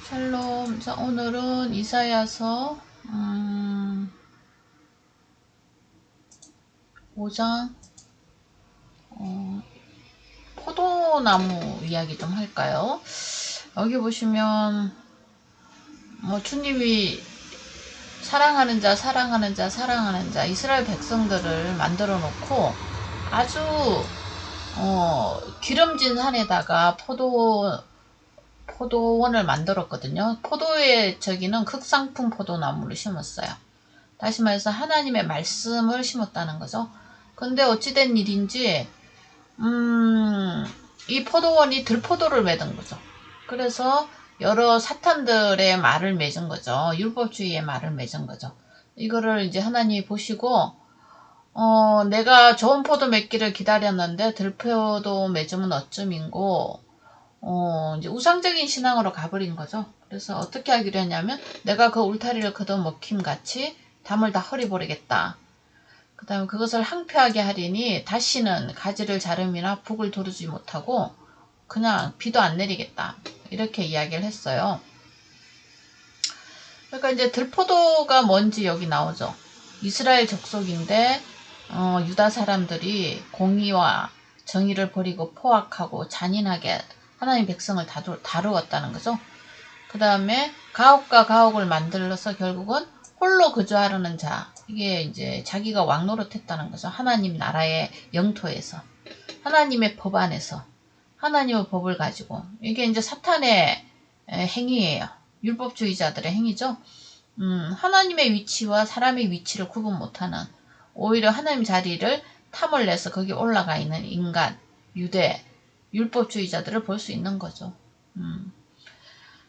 샬롬. 자, 오늘은 이사야서 5장 포도나무 이야기 좀 할까요? 여기 보시면 주님이 사랑하는 자, 사랑하는 자, 사랑하는 자 이스라엘 백성들을 만들어 놓고 아주 기름진 산에다가 포도원을 만들었거든요. 포도의 저기는 극상품 포도나무를 심었어요. 다시 말해서 하나님의 말씀을 심었다는 거죠. 근데 어찌된 일인지 이 포도원이 들포도를 맺은 거죠. 그래서 여러 사탄들의 말을 맺은 거죠. 율법주의의 말을 맺은 거죠. 이거를 이제 하나님이 보시고 내가 좋은 포도 맺기를 기다렸는데 들포도 맺으면 어쩌민고 이제 우상적인 신앙으로 가버린 거죠. 그래서 어떻게 하기로 했냐면 내가 그 울타리를 걷어먹힘 같이 담을 다 헐어버리겠다. 그 다음에 그것을 항폐하게 하리니 다시는 가지를 자름이나 북을 두르지 못하고 그냥 비도 안 내리겠다. 이렇게 이야기를 했어요. 그러니까 이제 들포도가 뭔지 여기 나오죠. 이스라엘 족속인데 유다 사람들이 공의와 정의를 버리고 포악하고 잔인하게 하나님 백성을 다루었다는 거죠. 그 다음에 가옥과 가옥을 만들어서 결국은 홀로 거주하려는 자, 이게 이제 자기가 왕노릇했다는 거죠. 하나님 나라의 영토에서, 하나님의 법 안에서, 하나님의 법을 가지고. 이게 이제 사탄의 행위예요. 율법주의자들의 행위죠. 하나님의 위치와 사람의 위치를 구분 못하는, 오히려 하나님 자리를 탐을 내서 거기 올라가 있는 인간, 유대, 율법주의자들을 볼 수 있는 거죠.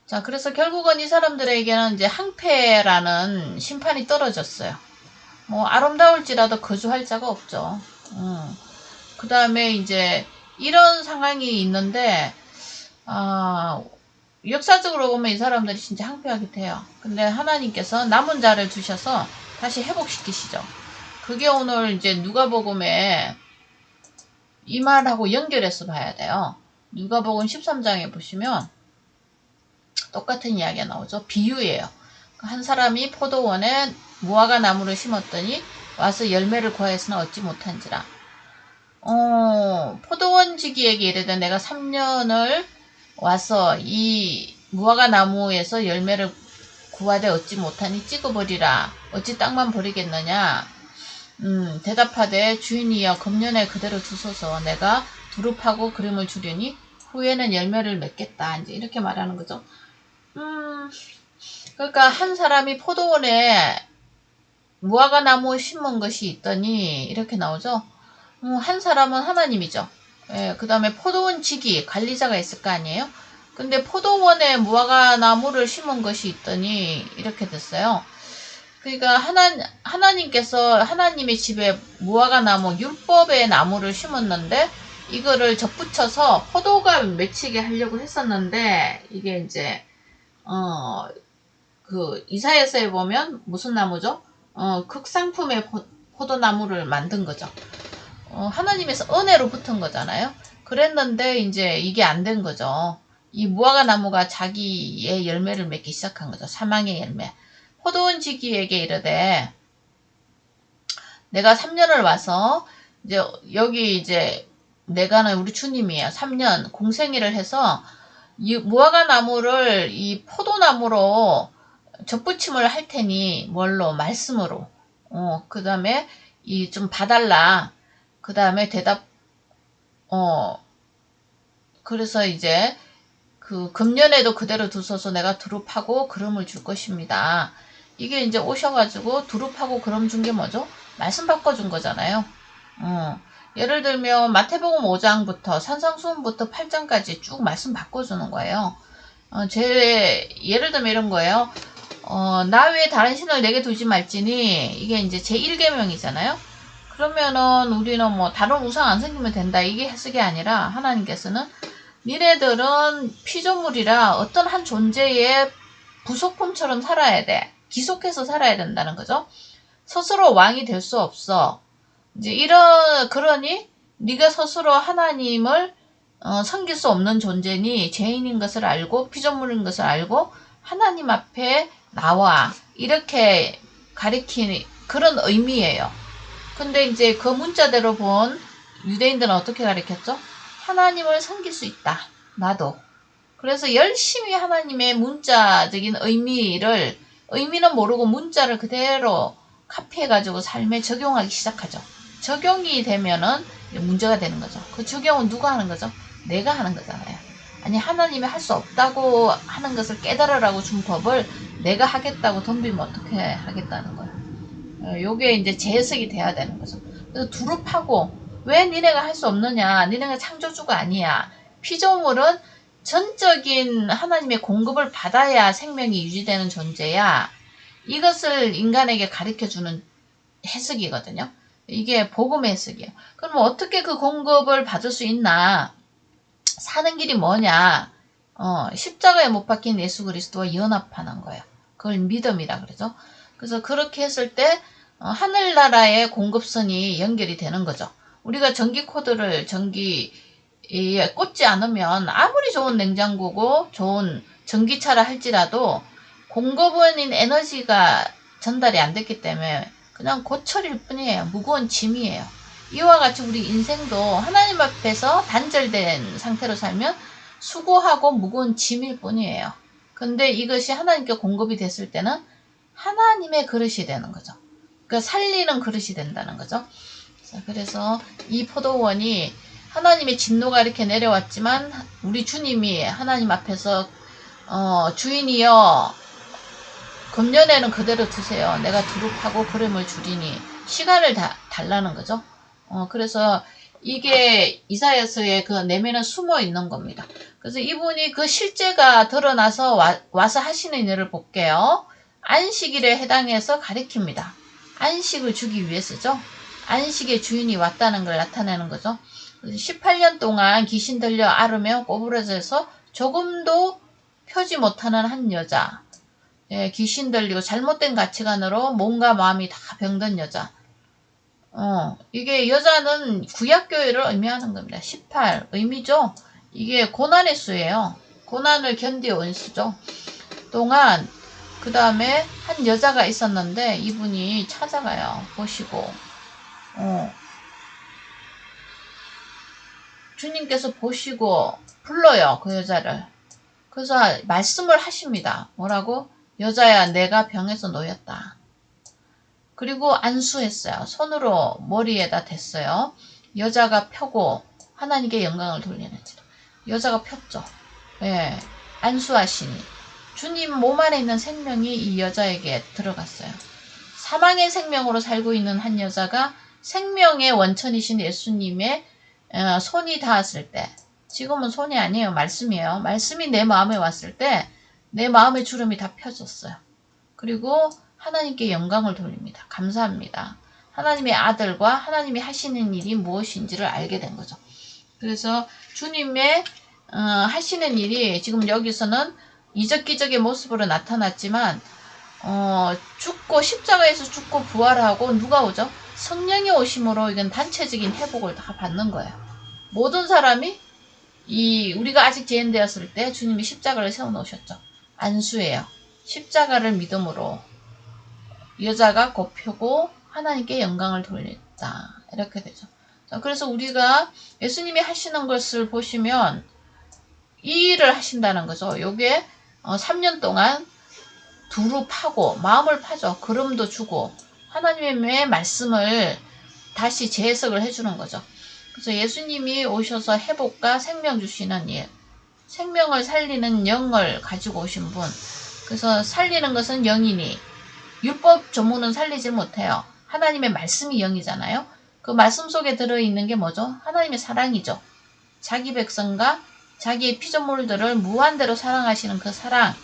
자, 그래서 결국은 이 사람들에게는 이제 항폐라는 심판이 떨어졌어요. 아름다울지라도 거주할 자가 없죠. 그 다음에 이제 이런 상황이 있는데, 역사적으로 보면 이 사람들이 진짜 항폐하게 돼요. 근데 하나님께서 남은 자를 주셔서 다시 회복시키시죠. 그게 오늘 이제 누가복음에 이 말하고 연결해서 봐야 돼요. 누가복음 13장에 보시면 똑같은 이야기가 나오죠. 비유예요. 한 사람이 포도원에 무화과 나무를 심었더니 와서 열매를 구하였으나 얻지 못한지라. 포도원 지기에게 이르되 내가 3년을 와서 이 무화과 나무에서 열매를 구하되 얻지 못하니 찍어버리라. 어찌 땅만 버리겠느냐. 대답하되 주인이여 금년에 그대로 두소서 내가 두릅하고 기름을 주려니 후에는 열매를 맺겠다. 이제 이렇게 말하는 거죠. 그러니까 한 사람이 포도원에 무화과 나무 심은 것이 있더니 이렇게 나오죠. 한 사람은 하나님이죠. 예, 그 다음에 포도원 지기 관리자가 있을 거 아니에요. 근데 포도원에 무화과 나무를 심은 것이 있더니 이렇게 됐어요. 그러니까 하나님께서 하나님의 집에 무화과 나무 율법의 나무를 심었는데 이거를 접붙여서 포도가 맺히게 하려고 했었는데 이게 이제 그 이사야서에 보면 무슨 나무죠? 극상품의 포도나무를 만든 거죠. 하나님에서 은혜로 붙은 거잖아요. 그랬는데 이제 이게 안 된 거죠. 이 무화과 나무가 자기의 열매를 맺기 시작한 거죠. 사망의 열매. 포도원 지기에게 이르되 내가 3년을 와서 이제 여기 이제 내가는 우리 주님이에요. 3년 공생일을 해서 이 무화과 나무를 이 포도나무로 접붙임을 할 테니 뭘로 말씀으로 그 다음에 이 좀 봐달라. 그 다음에 대답 그래서 이제 그 금년에도 그대로 두소서 내가 두릅하고 기름을 줄 것입니다. 이게 이제 오셔가지고 두릅하고 기름 준 게 뭐죠? 말씀 바꿔준 거잖아요. 예를 들면 마태복음 5장부터 산상수훈부터 8장까지 쭉 말씀 바꿔주는 거예요. 예를 들면 이런 거예요. 나 외에 다른 신을 내게 두지 말지니 이게 이제 제1계명이잖아요. 그러면은 우리는 뭐 다른 우상 안 생기면 된다 이게 해석이 아니라 하나님께서는 니네들은 피조물이라 어떤 한 존재의 부속품처럼 살아야 돼. 기속해서 살아야 된다는 거죠. 스스로 왕이 될 수 없어. 이제 그러니 네가 스스로 하나님을 섬길 수 없는 존재니 죄인인 것을 알고 피조물인 것을 알고 하나님 앞에 나와 이렇게 가리키는 그런 의미예요. 근데 이제 그 문자대로 본 유대인들은 어떻게 가리켰죠? 하나님을 섬길 수 있다. 나도. 그래서 열심히 하나님의 문자적인 의미는 모르고 문자를 그대로 카피해가지고 삶에 적용하기 시작하죠. 적용이 되면은 문제가 되는 거죠. 그 적용은 누가 하는 거죠? 내가 하는 거잖아요. 아니 하나님이 할 수 없다고 하는 것을 깨달으라고 준 법을 내가 하겠다고 덤비면 어떻게 하겠다는 거예요. 요게 이제 재해석이 돼야 되는 거죠. 그래서 두릅하고 왜 니네가 할 수 없느냐? 니네가 창조주가 아니야. 피조물은 전적인 하나님의 공급을 받아야 생명이 유지되는 존재야. 이것을 인간에게 가르쳐주는 해석이거든요. 이게 복음의 해석이에요. 그럼 어떻게 그 공급을 받을 수 있나? 사는 길이 뭐냐? 십자가에 못 박힌 예수 그리스도와 연합하는 거예요. 그걸 믿음이라 그러죠. 그래서 그렇게 했을 때 하늘나라의 공급선이 연결이 되는 거죠. 우리가 전기 코드를 꽂지 않으면 아무리 좋은 냉장고고 좋은 전기차라 할지라도 공급원인 에너지가 전달이 안 됐기 때문에 그냥 고철일 뿐이에요. 무거운 짐이에요. 이와 같이 우리 인생도 하나님 앞에서 단절된 상태로 살면 수고하고 무거운 짐일 뿐이에요. 근데 이것이 하나님께 공급이 됐을 때는 하나님의 그릇이 되는 거죠. 그러니까 살리는 그릇이 된다는 거죠. 자, 그래서 이 포도원이 하나님의 진노가 이렇게 내려왔지만 우리 주님이 하나님 앞에서 주인이여 금년에는 그대로 두세요. 내가 두릅하고 그름을 줄이니 시간을 달라는 거죠. 그래서 이게 이사야서의 그 내면은 숨어 있는 겁니다. 그래서 이분이 그 실제가 드러나서 와서 하시는 일을 볼게요. 안식일에 해당해서 가리킵니다. 안식을 주기 위해서죠. 안식의 주인이 왔다는 걸 나타내는 거죠. 18년 동안 귀신 들려 앓으며 꼬부러져서 조금도 펴지 못하는 한 여자. 예, 귀신 들리고 잘못된 가치관으로 몸과 마음이 다 병든 여자. 이게 여자는 구약교회를 의미하는 겁니다. 18, 의미죠. 이게 고난의 수예요. 고난을 견뎌온 수죠. 동안 그 다음에 한 여자가 있었는데 이분이 찾아가요. 보시고 주님께서 보시고 불러요. 그 여자를. 그래서 말씀을 하십니다. 뭐라고? 여자야 내가 병에서 놓였다. 그리고 안수했어요. 손으로 머리에다 댔어요. 여자가 펴고 하나님께 영광을 돌리는지라. 여자가 폈죠. 예, 안수하시니 주님 몸 안에 있는 생명이 이 여자에게 들어갔어요. 사망의 생명으로 살고 있는 한 여자가 생명의 원천이신 예수님의 손이 닿았을 때, 지금은 손이 아니에요. 말씀이에요. 말씀이 내 마음에 왔을 때 내 마음의 주름이 다 펴졌어요. 그리고 하나님께 영광을 돌립니다. 감사합니다. 하나님의 아들과 하나님이 하시는 일이 무엇인지를 알게 된 거죠. 그래서 주님의 하시는 일이 지금 여기서는 이적기적의 모습으로 나타났지만 죽고 십자가에서 죽고 부활하고 누가 오죠? 성령이 오심으로 이건 단체적인 회복을 다 받는 거예요. 모든 사람이 우리가 아직 죄인되었을 때 주님이 십자가를 세워놓으셨죠. 안수예요. 십자가를 믿음으로 여자가 곱표고 하나님께 영광을 돌렸다. 이렇게 되죠. 자, 그래서 우리가 예수님이 하시는 것을 보시면 이 일을 하신다는 거죠. 요게 3년 동안 두루 파고 마음을 파죠. 그름도 주고 하나님의 말씀을 다시 재해석을 해주는 거죠. 그래서 예수님이 오셔서 회복과 생명 주시는 일, 생명을 살리는 영을 가지고 오신 분. 그래서 살리는 것은 영이니 율법 조문은 살리지 못해요. 하나님의 말씀이 영이잖아요. 그 말씀 속에 들어있는 게 뭐죠? 하나님의 사랑이죠. 자기 백성과 자기의 피조물들을 무한대로 사랑하시는 그 사랑.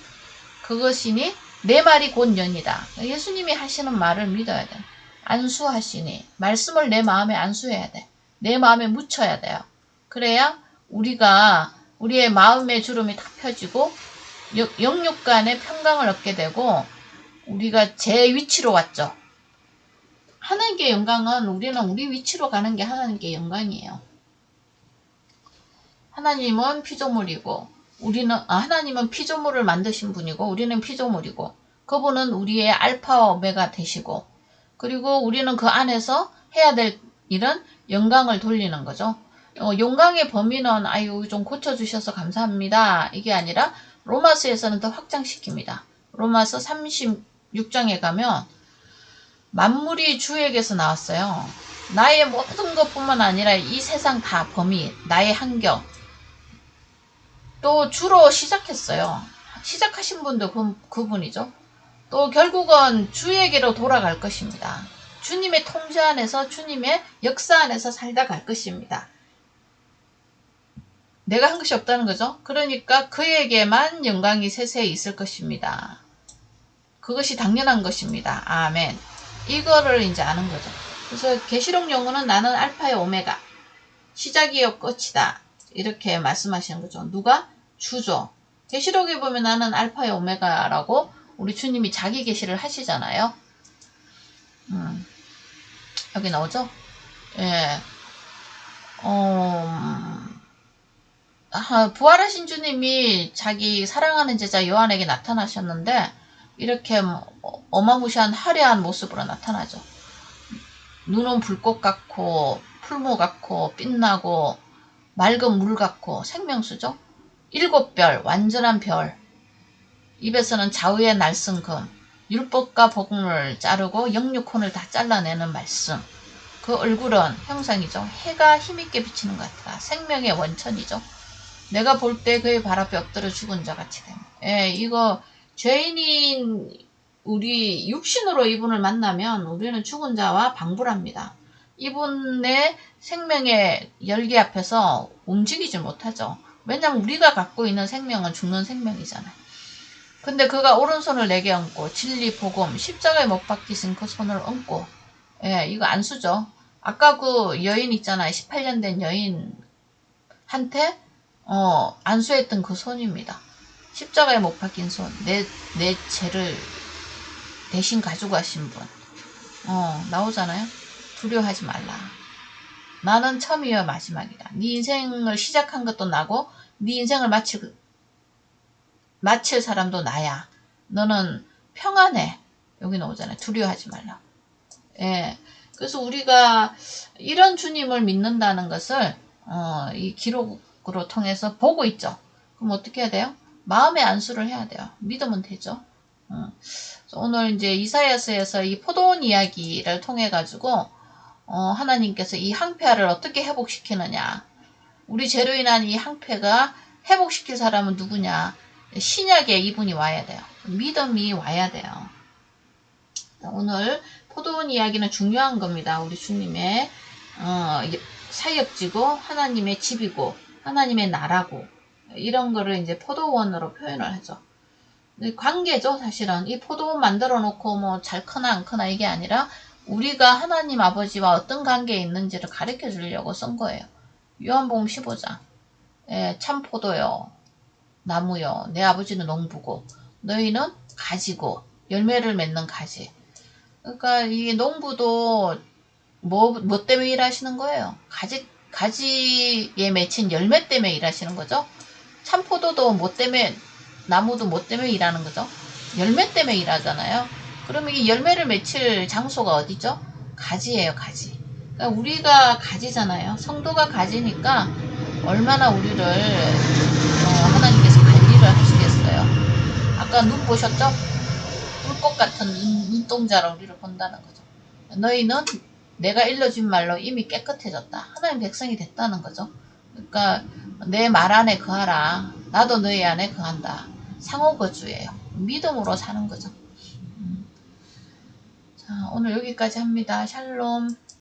그것이니 내 말이 곧 영이다. 예수님이 하시는 말을 믿어야 돼. 안수하시니 말씀을 내 마음에 안수해야 돼. 내 마음에 묻혀야 돼요. 그래야 우리의 마음의 주름이 다 펴지고 영육 간의 평강을 얻게 되고 우리가 제 위치로 왔죠. 하나님께 영광은 우리는 우리 위치로 가는 게 하나님께 영광이에요. 하나님은 피조물이고 하나님은 피조물을 만드신 분이고 우리는 피조물이고 그분은 우리의 알파와 오메가 되시고 그리고 우리는 그 안에서 해야 될 일은 영광을 돌리는 거죠. 영광의 범위는 아유 좀 고쳐주셔서 감사합니다. 이게 아니라 로마서에서는 더 확장시킵니다. 로마서 36장에 가면 만물이 주에게서 나왔어요. 나의 모든 것뿐만 아니라 이 세상 다 범위, 나의 환경, 또 주로 시작했어요. 시작하신 분도 그분이죠. 또 결국은 주에게로 돌아갈 것입니다. 주님의 통제 안에서 주님의 역사 안에서 살다 갈 것입니다. 내가 한 것이 없다는 거죠. 그러니까 그에게만 영광이 세세히 있을 것입니다. 그것이 당연한 것입니다. 아멘. 이거를 이제 아는 거죠. 그래서 계시록 용어는 나는 알파의 오메가, 시작이요 끝이다. 이렇게 말씀하시는 거죠. 누가? 주죠. 계시록에 보면 나는 알파의 오메가라고 우리 주님이 자기 계시를 하시잖아요. 여기 나오죠? 예. 부활하신 주님이 자기 사랑하는 제자 요한에게 나타나셨는데 이렇게 어마무시한 화려한 모습으로 나타나죠. 눈은 불꽃 같고 풀무 같고 빛나고 맑은 물 같고 생명수죠. 7별 완전한 별, 입에서는 좌우의 날쌘금, 율법과 복음을 자르고 영육혼을 다 잘라내는 말씀. 그 얼굴은 형상이죠. 해가 힘있게 비치는 것 같아. 생명의 원천이죠. 내가 볼 때 그의 발 앞에 엎드려 죽은 자 같이 됩니다. 예, 이거 죄인인 우리 육신으로 이분을 만나면 우리는 죽은 자와 방불합니다. 이분의 생명의 열기 앞에서 움직이질 못하죠. 왜냐하면 우리가 갖고 있는 생명은 죽는 생명이잖아요. 근데 그가 오른손을 내게 얹고 진리, 복음, 십자가에 못 박히신 그 손을 얹고 예, 이거 안수죠. 아까 그 여인 있잖아요. 18년 된 여인한테 안수했던 그 손입니다. 십자가에 못 박힌 손, 내 죄를 대신 가지고 가신 분. 나오잖아요. 두려워하지 말라. 나는 처음이요 마지막이다. 네 인생을 시작한 것도 나고 네 인생을 마칠 사람도 나야. 너는 평안해. 여기 나오잖아요. 두려워하지 말라. 예. 그래서 우리가 이런 주님을 믿는다는 것을 이 기록으로 통해서 보고 있죠. 그럼 어떻게 해야 돼요? 마음의 안수를 해야 돼요. 믿으면 되죠. 오늘 이제 이사야서에서 이 포도원 이야기를 통해 가지고 하나님께서 이 항폐화를 어떻게 회복시키느냐. 우리 죄로 인한 이 항폐가 회복시킬 사람은 누구냐. 신약에 이분이 와야 돼요. 믿음이 와야 돼요. 오늘 포도원 이야기는 중요한 겁니다. 우리 주님의 사역지고 하나님의 집이고 하나님의 나라고 이런 거를 이제 포도원으로 표현을 하죠. 관계죠. 사실은 이 포도원 만들어 놓고 뭐 잘 크나 안 크나 이게 아니라 우리가 하나님 아버지와 어떤 관계에 있는지를 가르쳐 주려고 쓴 거예요. 요한복음 15장 참 포도요 나무요 내 아버지는 농부고 너희는 가지고 열매를 맺는 가지. 그러니까 이 농부도 뭐 때문에 일하시는 거예요? 가지에 맺힌 열매 때문에 일하시는 거죠. 참포도도 뭐 때문에 나무도 뭐 때문에 일하는 거죠? 열매 때문에 일하잖아요. 그러면 이 열매를 맺힐 장소가 어디죠? 가지예요, 가지. 그러니까 우리가 가지잖아요. 성도가 가지니까 얼마나 우리를 하나님께서 관리를 하시겠어요. 아까 눈 보셨죠? 불꽃 같은 눈동자로 우리를 본다는 거죠. 너희는 내가 일러준 말로 이미 깨끗해졌다. 하나님 백성이 됐다는 거죠. 그러니까 내 말 안에 거하라. 나도 너희 안에 거한다. 상호거주예요. 믿음으로 사는 거죠. 자, 오늘 여기까지 합니다. 샬롬.